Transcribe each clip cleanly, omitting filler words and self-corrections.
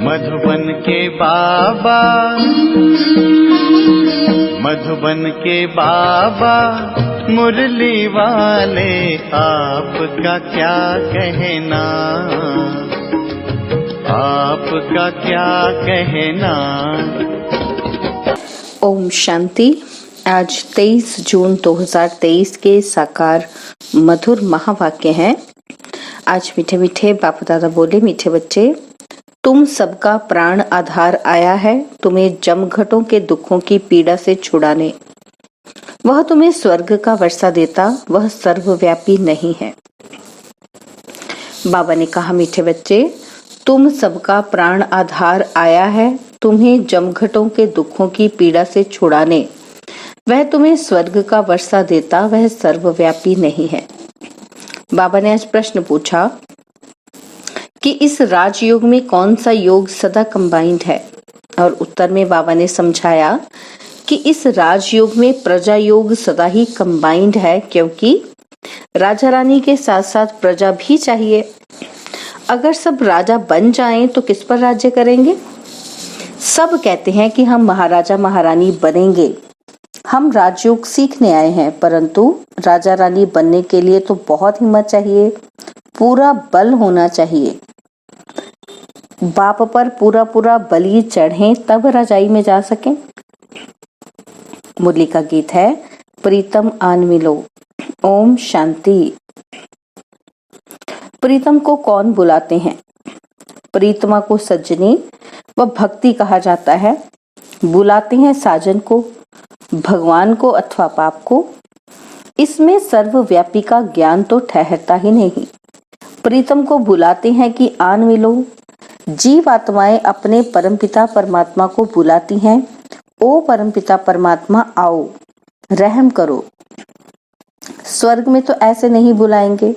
मधुबन के बाबा, मधुबन के बाबा मुरली वाले, आपका क्या कहना, आपका क्या कहना। ओम शांति। आज 23 जून 2023 के साकार मधुर महावाक्य हैं। आज मीठे मीठे बाप दादा बोले, मीठे बच्चे, तुम सबका प्राण आधार आया है तुम्हें जमघटों के दुखों की पीड़ा से छुड़ाने। वह तुम्हें स्वर्ग का वर्षा देता, वह सर्वव्यापी नहीं है। बाबा ने कहा, मीठे बच्चे, तुम सबका प्राण आधार आया है तुम्हें जमघटों के दुखों की पीड़ा से छुड़ाने। वह तुम्हें स्वर्ग का वर्षा देता, वह सर्वव्यापी नहीं है। बाबा ने आज प्रश्न पूछा कि इस राजयोग में कौन सा योग सदा कंबाइंड है, और उत्तर में बाबा ने समझाया कि इस राजयोग में प्रजा योग सदा ही कंबाइंड है, क्योंकि राजा रानी के साथ साथ प्रजा भी चाहिए। अगर सब राजा बन जाएं तो किस पर राज्य करेंगे? सब कहते हैं कि हम महाराजा महारानी बनेंगे। हम राजयोग सीखने आए हैं, परंतु राजा रानी बनने के लिए तो बहुत हिम्मत चाहिए, पूरा बल होना चाहिए। बाप पर पूरा पूरा बलि चढ़े तब रजाई में जा सकें। मुरली का गीत है, प्रीतम आन मिलो। ओम शांति। प्रीतम को कौन बुलाते हैं? प्रीतमा को सज्जनी व भक्ति कहा जाता है। बुलाते हैं साजन को, भगवान को अथवा पाप को। इसमें सर्वव्यापी का ज्ञान तो ठहरता ही नहीं। प्रीतम को बुलाते हैं कि आन मिलो। जीव आत्माएं अपने परमपिता परमात्मा को बुलाती हैं, ओ परमपिता परमात्मा आओ, रहम करो। स्वर्ग में तो ऐसे नहीं बुलाएंगे।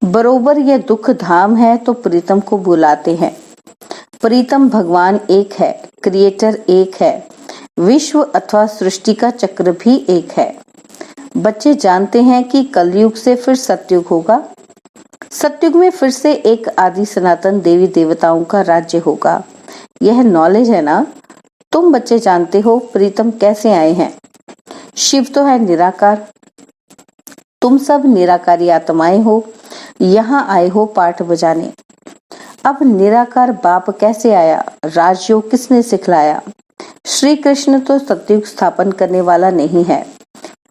बरोबर यह दुख धाम है तो प्रीतम को बुलाते हैं। प्रीतम भगवान एक है, क्रिएटर एक है, विश्व अथवा सृष्टि का चक्र भी एक है। बच्चे जानते हैं कि कलयुग से फिर सतयुग होगा। सतयुग में फिर से एक आदि सनातन देवी देवताओं का राज्य होगा। यह नॉलेज है ना। तुम बच्चे जानते हो प्रीतम कैसे आए हैं। शिव तो है निराकार, तुम सब निराकारी आत्माएं हो, यहाँ आए हो पाठ बजाने। अब निराकार बाप कैसे आया, राजयोग किसने सिखलाया? श्री कृष्ण तो सतयुग स्थापन करने वाला नहीं है,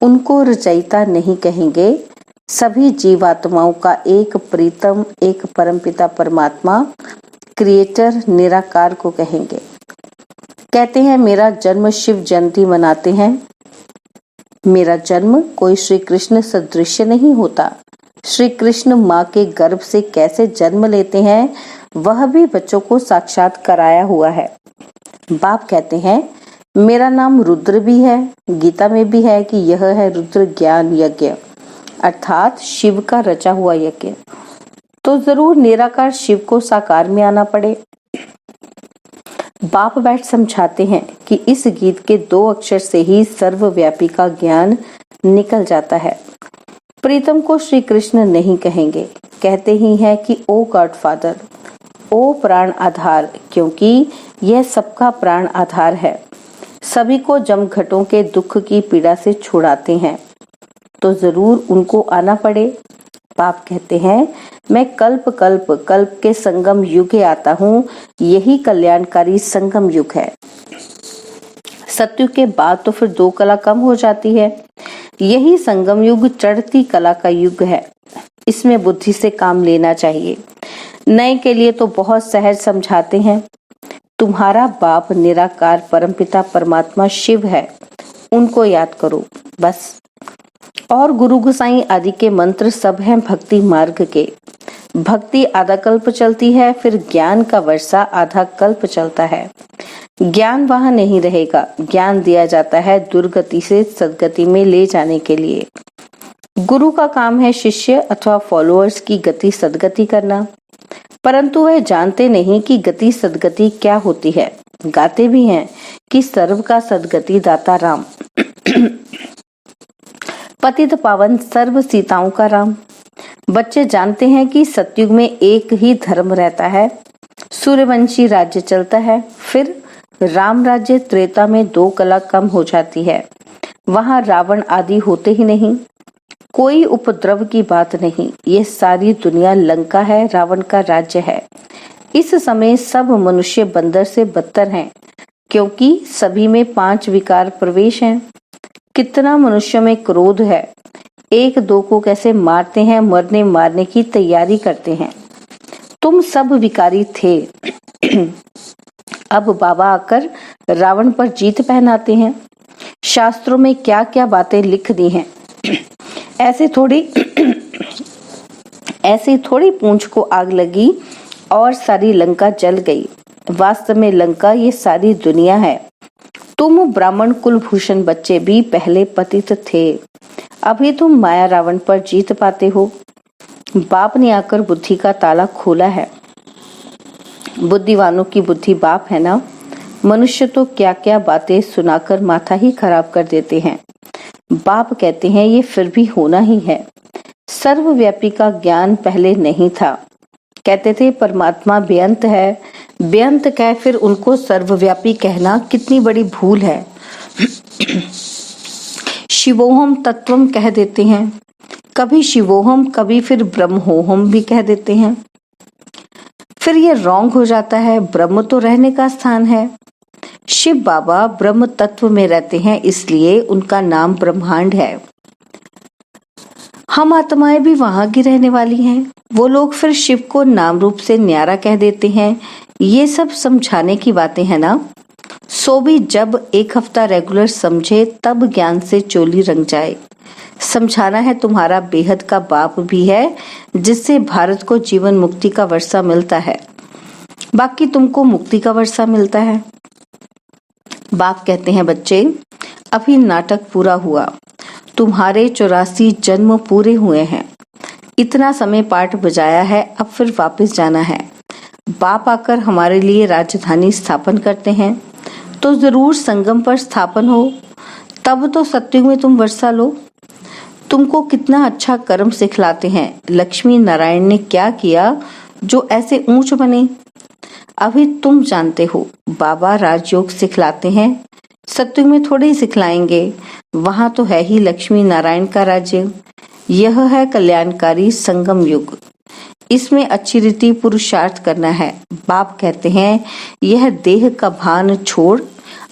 उनको रचयिता नहीं कहेंगे। सभी जीवात्माओं का एक प्रीतम, एक परमपिता परमात्मा क्रिएटर निराकार को कहेंगे। कहते हैं मेरा जन्म शिव जयंती मनाते हैं। मेरा जन्म कोई श्री कृष्ण सदृश नहीं होता। श्री कृष्ण माँ के गर्भ से कैसे जन्म लेते हैं, वह भी बच्चों को साक्षात कराया हुआ है। बाप कहते हैं मेरा नाम रुद्र भी है। गीता में भी है कि यह है रुद्र ज्ञान यज्ञ, अर्थात शिव का रचा हुआ यज्ञ। तो जरूर निराकार शिव को साकार में आना पड़े। बाप बैठ समझाते हैं कि इस गीत के 2 अक्षर से ही सर्वव्यापी का ज्ञान निकल जाता है। प्रीतम को श्री कृष्ण नहीं कहेंगे, कहते ही हैं कि ओ गॉड फादर, ओ प्राण आधार, क्योंकि यह सबका प्राण आधार है। सभी को जमघटों के दुख की पीड़ा से छुड़ाते हैं, तो जरूर उनको आना पड़े। बाप कहते हैं मैं कल्प कल्प कल्प के संगम युग आता हूँ, यही कल्याणकारी संगम युग है। सतयुग के बाद तो फिर 2 कला कम हो जाती है। यही संगम युग चढ़ती कला का युग है। इसमें बुद्धि से काम लेना चाहिए। नए के लिए तो बहुत सहज समझाते हैं। तुम्हारा बाप निराकार परमपिता परमात्मा शिव है, उनको याद करो बस। और गुरु गोसाई आदि के मंत्र सब हैं भक्ति मार्ग के। भक्ति आधा कल्प चलती है, फिर ज्ञान का वर्षा आधा कल्प चलता है। ज्ञान वहां नहीं रहेगा। ज्ञान दिया जाता है दुर्गति से सदगति में ले जाने के लिए। गुरु का काम है शिष्य अथवा फॉलोअर्स की गति सदगति करना, परंतु वह जानते नहीं कि गति सदगति क्या होती है। गाते भी हैं कि सर्व का सदगति दाता राम, पतित पावन सर्व सीताओं का राम। बच्चे जानते हैं कि सतयुग में एक ही धर्म रहता है, सूर्यवंशी राज्य चलता है। फिर राम राज्य त्रेता में 2 कला कम हो जाती है। वहां रावण आदि होते ही नहीं, कोई उपद्रव की बात नहीं। ये सारी दुनिया लंका है, रावण का राज्य है। इस समय सब मनुष्य बंदर से बदतर हैं, क्योंकि सभी में 5 विकार प्रवेश हैं। कितना मनुष्यों में क्रोध है, 1-2 को कैसे मारते हैं, मरने मारने की तैयारी करते हैं। तुम सब विकारी थे। अब बाबा आकर रावण पर जीत पहनाते हैं। शास्त्रों में क्या क्या बातें लिख दी हैं। ऐसे थोड़ी पूंछ को आग लगी और सारी लंका जल गई। वास्तव में लंका ये सारी दुनिया है। तुम ब्राह्मण कुलभूषण बच्चे भी पहले पतित थे, अभी तुम माया रावण पर जीत पाते हो। बाप ने आकर बुद्धि का ताला खोला है। बुद्धिवानों की बुद्धि बाप है ना। मनुष्य तो क्या क्या बातें सुनाकर माथा ही खराब कर देते हैं। बाप कहते हैं ये फिर भी होना ही है। सर्वव्यापी का ज्ञान पहले नहीं था। कहते थे परमात्मा बेअंत है, बेअंत कह फिर उनको सर्वव्यापी कहना कितनी बड़ी भूल है। शिवोहम तत्वम कह देते हैं, कभी शिवोहम कभी फिर ब्रह्मोहम भी कह देते हैं। फिर ये रॉन्ग हो जाता है। ब्रह्म तो रहने का स्थान है। शिव बाबा ब्रह्म तत्व में रहते हैं, इसलिए उनका नाम ब्रह्मांड है। हम आत्माएं भी वहां की रहने वाली हैं। वो लोग फिर शिव को नाम रूप से न्यारा कह देते हैं। ये सब समझाने की बातें हैं ना। सो भी जब 1 हफ्ता रेगुलर समझे तब ज्ञान से चोली रंग जाए। समझाना है तुम्हारा बेहद का बाप भी है, जिससे भारत को जीवन मुक्ति का वर्षा मिलता है। बाकी तुमको मुक्ति का वर्षा मिलता है। बाप कहते हैं बच्चे, अभी नाटक पूरा हुआ, तुम्हारे 84 जन्म पूरे हुए हैं। इतना समय पाठ बजाया है, अब फिर वापस जाना है। बाप आकर हमारे लिए राजधानी स्थापन करते हैं, तो जरूर संगम पर स्थापन हो, तब तो सत्युग में तुम वर्षा लो। तुमको कितना अच्छा कर्म सिखलाते हैं। लक्ष्मी नारायण ने क्या किया जो ऐसे ऊंच बने, अभी तुम जानते हो। बाबा राजयोग सिखलाते हैं, सत्युग में थोड़े ही सिखलाएंगे। वहां तो है ही लक्ष्मी नारायण का राज्य। यह है कल्याणकारी संगम युग। इसमें अच्छी रीति पुरुषार्थ करना है। बाप कहते हैं यह देह का भान छोड़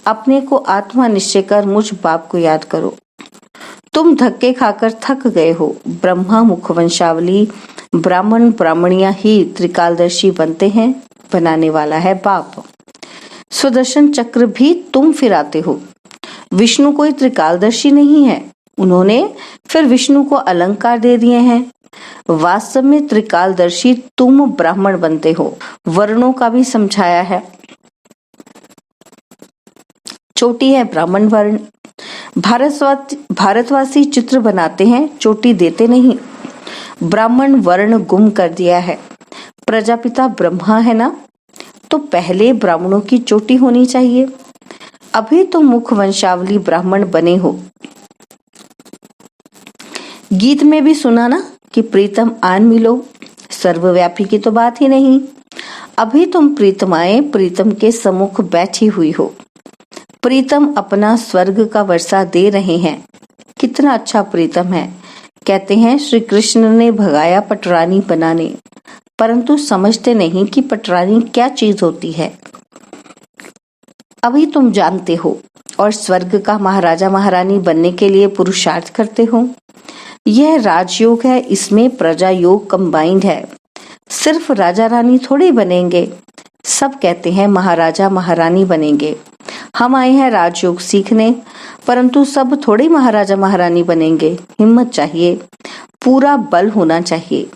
अपने को आत्मा निश्चय कर मुझ बाप को याद करो। तुम धक्के खाकर थक गए हो। ब्रह्मा मुखवंशावली ब्राह्मण ब्राह्मणियां ही त्रिकालदर्शी बनते हैं, बनाने वाला है बाप। सुदर्शन चक्र भी तुम फिराते हो। विष्णु कोई त्रिकालदर्शी नहीं है, उन्होंने फिर विष्णु को अलंकार दे दिए हैं। वास्तव में त्रिकालदर्शी तुम ब्राह्मण बनते हो। वर्णों का भी समझाया है। चोटी है ब्राह्मण वर्ण। भारतवासी चित्र बनाते हैं, चोटी देते नहीं। ब्राह्मण वर्ण गुम कर दिया है। प्रजापिता ब्रह्मा है ना, तो पहले ब्राह्मणों की चोटी होनी चाहिए। अभी तो मुख वंशावली ब्राह्मण बने हो। गीत में भी सुना ना कि प्रीतम आन मिलो। सर्वव्यापी की तो बात ही नहीं। अभी तुम प्रीतमाएं प्रीतम के सम्मुख बैठी हुई हो। प्रीतम अपना स्वर्ग का वर्षा दे रहे हैं। कितना अच्छा प्रीतम है। कहते हैं श्री कृष्ण ने भगाया पटरानी बनाने, परंतु समझते नहीं कि पटरानी क्या चीज होती है। अभी तुम जानते हो और स्वर्ग का महाराजा महारानी बनने के लिए पुरुषार्थ करते हो। यह राजयोग है, इसमें प्रजा योग कंबाइंड है। सिर्फ राजा रानी थोड़े बनेंगे। सब कहते हैं महाराजा महारानी बनेंगे। हम आए हैं राजयोग सीखने, परंतु सब थोड़े महाराजा महारानी बनेंगे। हिम्मत चाहिए, पूरा बल होना चाहिए।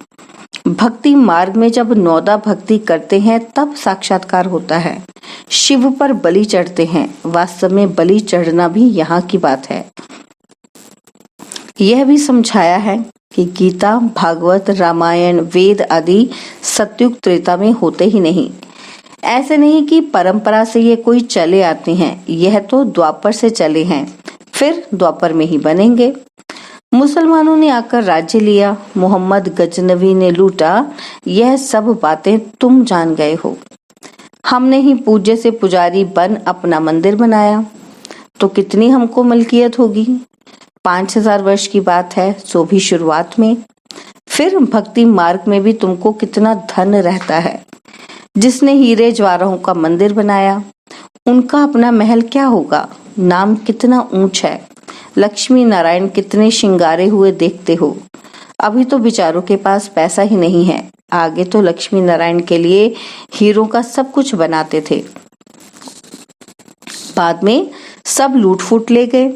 भक्ति मार्ग में जब नौदा भक्ति करते हैं तब साक्षात्कार होता है। शिव पर बलि चढ़ते हैं। वास्तव में बलि चढ़ना भी यहाँ की बात है। यह भी समझाया है कि गीता, भागवत, रामायण, वेद आदि सतयुग त्रेता में होते ही नहीं। ऐसे नहीं कि परंपरा से ये कोई चले आते हैं। यह तो द्वापर से चले हैं, फिर द्वापर में ही बनेंगे। मुसलमानों ने आकर राज्य लिया, मोहम्मद गजनवी ने लूटा। यह सब बातें तुम जान गए हो। हमने ही पूज्य से पुजारी बन अपना मंदिर बनाया तो कितनी हमको मलकियत होगी। 5000 वर्ष की बात है, सो भी शुरुआत में। फिर भक्ति मार्ग में भी तुमको कितना धन रहता है। जिसने हीरे जवाहरों का मंदिर बनाया उनका अपना महल क्या होगा। नाम कितना ऊंच है, लक्ष्मी नारायण कितने श्रृंगारे हुए देखते हो। अभी तो बेचारों के पास पैसा ही नहीं है, आगे तो लक्ष्मी नारायण के लिए हीरों का सब कुछ बनाते थे। बाद में सब लूट फूट ले गए।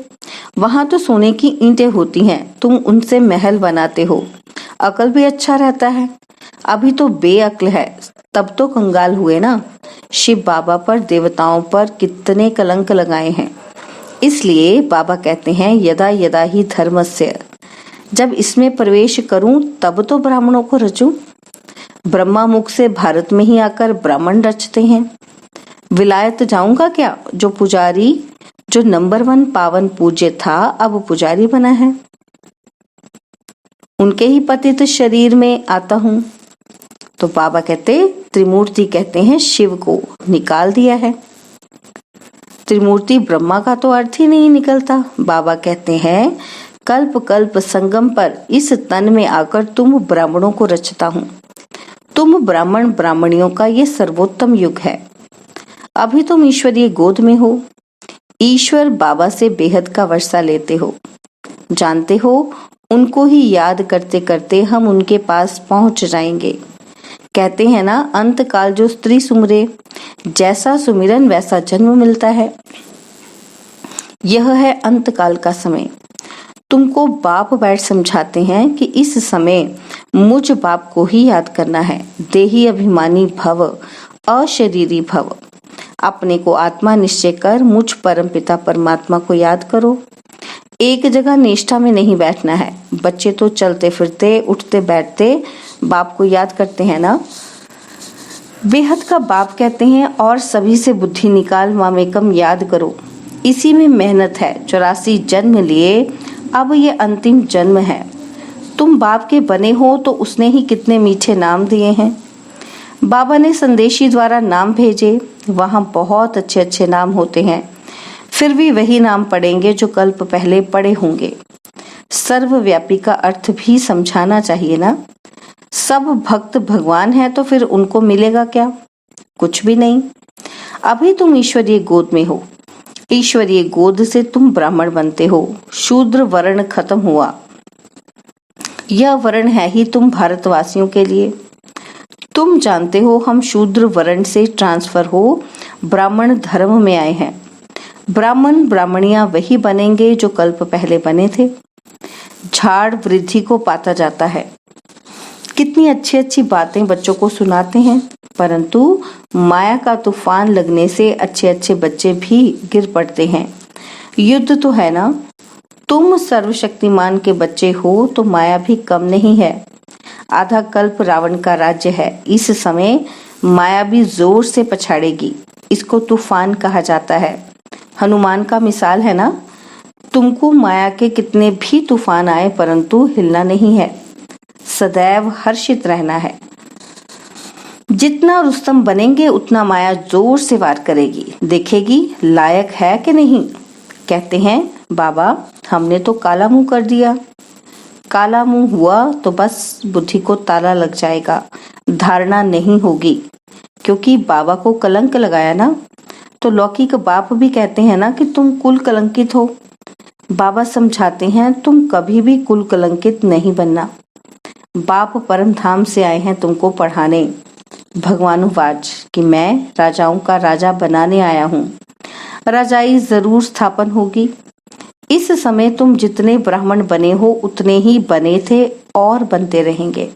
वहां तो सोने की ईंटें होती हैं, तुम उनसे महल बनाते हो। अकल भी अच्छा रहता है, अभी तो बेअक्ल है, तब तो कंगाल हुए ना। शिव बाबा पर, देवताओं पर कितने कलंक लगाए हैं। इसलिए बाबा कहते हैं यदा यदा ही धर्मस्य, जब इसमें प्रवेश करूं तब तो ब्राह्मणों को रचूं। ब्रह्मा मुख से भारत में ही आकर ब्राह्मण रचते हैं। विलायत जाऊंगा क्या, जो पुजारी जो नंबर 1 पावन पूज्य था अब पुजारी बना है। उनके ही पतित शरीर में आता हूं। तो बाबा कहते, त्रिमूर्ति कहते हैं शिव को निकाल दिया है। त्रिमूर्ति ब्रह्मा का तो अर्थ ही नहीं निकलता। बाबा कहते हैं कल्प कल्प संगम पर इस तन में आकर तुम ब्राह्मणों को रचता हूं। तुम ब्राह्मण ब्राह्मणियों का ये सर्वोत्तम युग है। अभी तुम ईश्वरीय गोद में हो, ईश्वर बाबा से बेहद का वर्षा लेते हो। जानते हो उनको ही याद करते करते हम उनके पास पहुंच जाएंगे। कहते हैं ना, अंत काल जो स्त्री सुमरे, जैसा सुमिरन वैसा जन्म मिलता है। यह है अंत काल का समय। तुमको बाप बैठ समझाते हैं कि इस समय मुझ बाप को ही याद करना है। देही अभिमानी भव, अशरीरी भव। अपने को आत्मा निश्चय कर मुझ परमपिता परमात्मा को याद करो। एक जगह निष्ठा में नहीं बैठना है। बच्चे तो चलते फिरते उठते बैठते बाप को याद करते हैं ना। बेहद का बाप कहते हैं और सभी से बुद्धि निकाल मामेकम याद करो। इसी में मेहनत है। 84 जन्म लिए, अब ये अंतिम जन्म है। तुम बाप के बने हो तो उसने ही कितने मीठे नाम दिए हैं। बाबा ने संदेशी द्वारा नाम भेजे, वहां बहुत अच्छे अच्छे नाम होते हैं। फिर भी वही नाम पढ़ेंगे जो कल्प पहले पढ़े होंगे। सर्वव्यापी का अर्थ भी समझाना चाहिए ना। सब भक्त भगवान है तो फिर उनको मिलेगा क्या? कुछ भी नहीं। अभी तुम ईश्वरीय गोद में हो, ईश्वरीय गोद से तुम ब्राह्मण बनते हो। शूद्र वर्ण खत्म हुआ। यह वर्ण है ही तुम भारतवासियों के लिए। तुम जानते हो हम शूद्र वर्ण से ट्रांसफर हो ब्राह्मण धर्म में आए हैं। ब्राह्मण ब्राह्मणियां वही बनेंगे जो कल्प पहले बने थे। झाड़ वृद्धि को पाता जाता है। कितनी अच्छी अच्छी बातें बच्चों को सुनाते हैं, परंतु माया का तूफान लगने से अच्छे अच्छे बच्चे भी गिर पड़ते हैं। युद्ध तो है ना। तुम सर्वशक्तिमान के बच्चे हो तो माया भी कम नहीं है। आधा कल्प रावण का राज्य है। इस समय माया भी जोर से पछाड़ेगी। इसको तूफान कहा जाता है। हनुमान का मिसाल है ना। तुमको माया के कितने भी तूफान आए परंतु हिलना नहीं है, सदैव हर्षित रहना है। जितना रुस्तम बनेंगे उतना माया जोर से वार करेगी, देखेगी लायक है कि नहीं। कहते हैं बाबा हमने तो काला मुंह कर दिया। काला मुंह हुआ तो बस बुद्धि को ताला लग जाएगा, धारणा नहीं होगी, क्योंकि बाबा को कलंक लगाया ना। तो लौकिक बाप भी कहते हैं ना कि तुम कुल कलंकित हो। बाबा समझाते हैं तुम कभी भी कुल कलंकित नहीं बनना। बाप परम धाम से आए हैं तुमको पढ़ाने। भगवानुवाच कि मैं राजाओं का राजा बनाने आया हूँ। राजाई जरूर स्थापन होगी। इस समय तुम जितने ब्राह्मण बने हो उतने ही बने थे और बनते रहेंगे।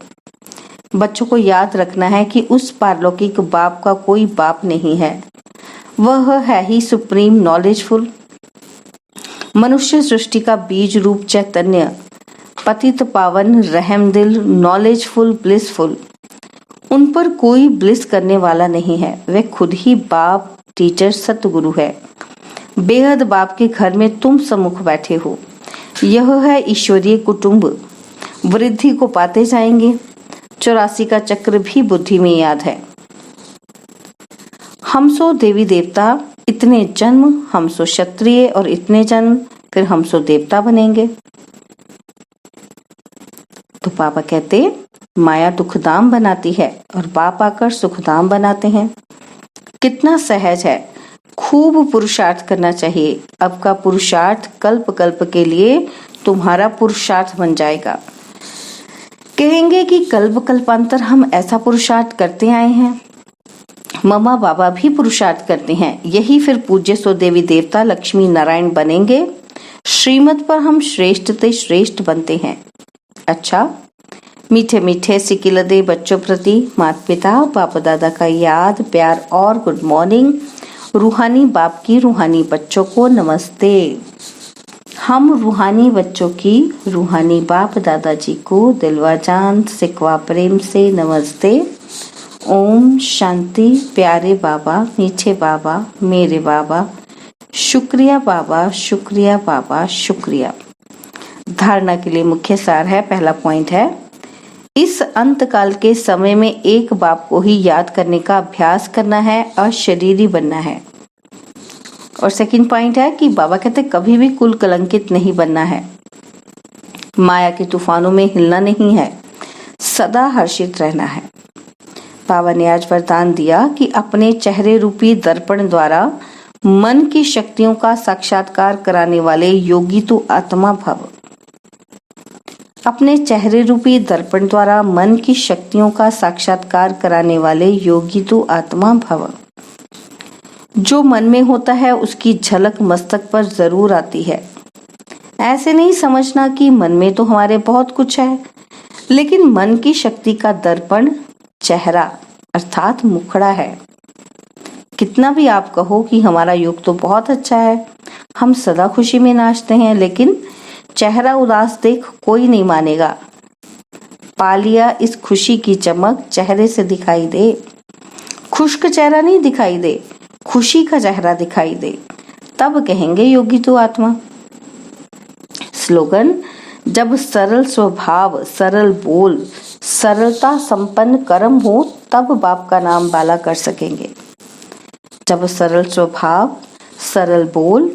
बच्चों को याद रखना है कि उस पारलौकिक बाप का कोई बाप नहीं है। वह है ही सुप्रीम नॉलेजफुल। मनुष्य सृष्टि का बीज रूप चैतन्य, पतित पावन, रहमदिल, नॉलेजफुल, ब्लिसफुल। उन पर कोई ब्लिस करने वाला नहीं है। वे खुद ही बाप, टीचर, सतगुरु है। बेहद बाप के घर में तुम सम्मुख बैठे हो। यह है ईश्वरीय कुटुंब। वृद्धि को पाते जाएंगे। 84 का चक्र भी बुद्धि में याद है। हम सो देवी देवता, इतने जन्म, हम सो क्षत्रिय और इतने जन्म, फिर हम सो देवता बनेंगे। तो पापा कहते माया दुखधाम बनाती है और बाप आकर सुखधाम बनाते हैं। कितना सहज है, खूब पुरुषार्थ करना चाहिए। अब का पुरुषार्थ कल्प कल्प के लिए तुम्हारा पुरुषार्थ बन जाएगा। कहेंगे कि कल्प कल्पांतर हम ऐसा पुरुषार्थ करते आए हैं, मम्मा बाबा भी पुरुषार्थ करते हैं, यही फिर पूज्य सो देवी देवता लक्ष्मी नारायण बनेंगे। श्रीमत पर हम श्रेष्ठ ते श्रेष्ठ बनते हैं। अच्छा, मीठे मीठे सिकिलदे बच्चों प्रति माता पिता बाप दादा का याद प्यार और गुड मॉर्निंग। रूहानी बाप की रूहानी बच्चों को नमस्ते। हम रूहानी बच्चों की रूहानी बाप दादाजी को दिलवा जान सिकवा प्रेम से नमस्ते। ओम शांति। प्यारे बाबा, मीठे बाबा, मेरे बाबा, शुक्रिया बाबा, शुक्रिया बाबा, शुक्रिया। धारणा के लिए मुख्य सार है, पहला पॉइंट है, इस अंत काल के समय में एक बाप को ही याद करने का अभ्यास करना है, अशरीरी बनना है। और सेकंड पॉइंट है कि बाबा कहते कभी भी कुल कलंकित नहीं बनना है, माया के तूफानों में हिलना नहीं है, सदा हर्षित रहना है। बाबा ने आज वरदान दिया कि अपने चेहरे रूपी दर्पण द्वारा मन की शक्तियों का साक्षात्कार कराने वाले योगी तू आत्मा भव। अपने चेहरे रूपी दर्पण द्वारा मन की शक्तियों का साक्षात्कार कराने वाले योगी तू आत्मा भव। जो मन में होता है उसकी झलक मस्तक पर जरूर आती है। ऐसे नहीं समझना कि मन में तो हमारे बहुत कुछ है, लेकिन मन की शक्ति का दर्पण चेहरा अर्थात मुखड़ा है। कितना भी आप कहो कि हमारा योग तो बहुत अच्छा है, हम सदा खुशी में नाचते हैं, लेकिन चेहरा उदास देख कोई नहीं मानेगा। पा लिया इस खुशी की चमक चेहरे से दिखाई दे। खुश्क चेहरा नहीं दिखाई दे, खुशी का चेहरा दिखाई दे, तब कहेंगे योगी तू आत्मा। स्लोगन, जब सरल स्वभाव, सरल बोल, सरलता संपन्न कर्म हो तब बाप का नाम बाला कर सकेंगे। जब सरल स्वभाव, सरल बोल,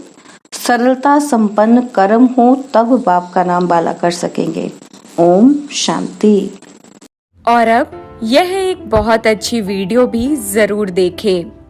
सरलता संपन्न कर्म हो तब बाप का नाम बाला कर सकेंगे। ओम शांति। और अब यह एक बहुत अच्छी वीडियो भी जरूर देखें।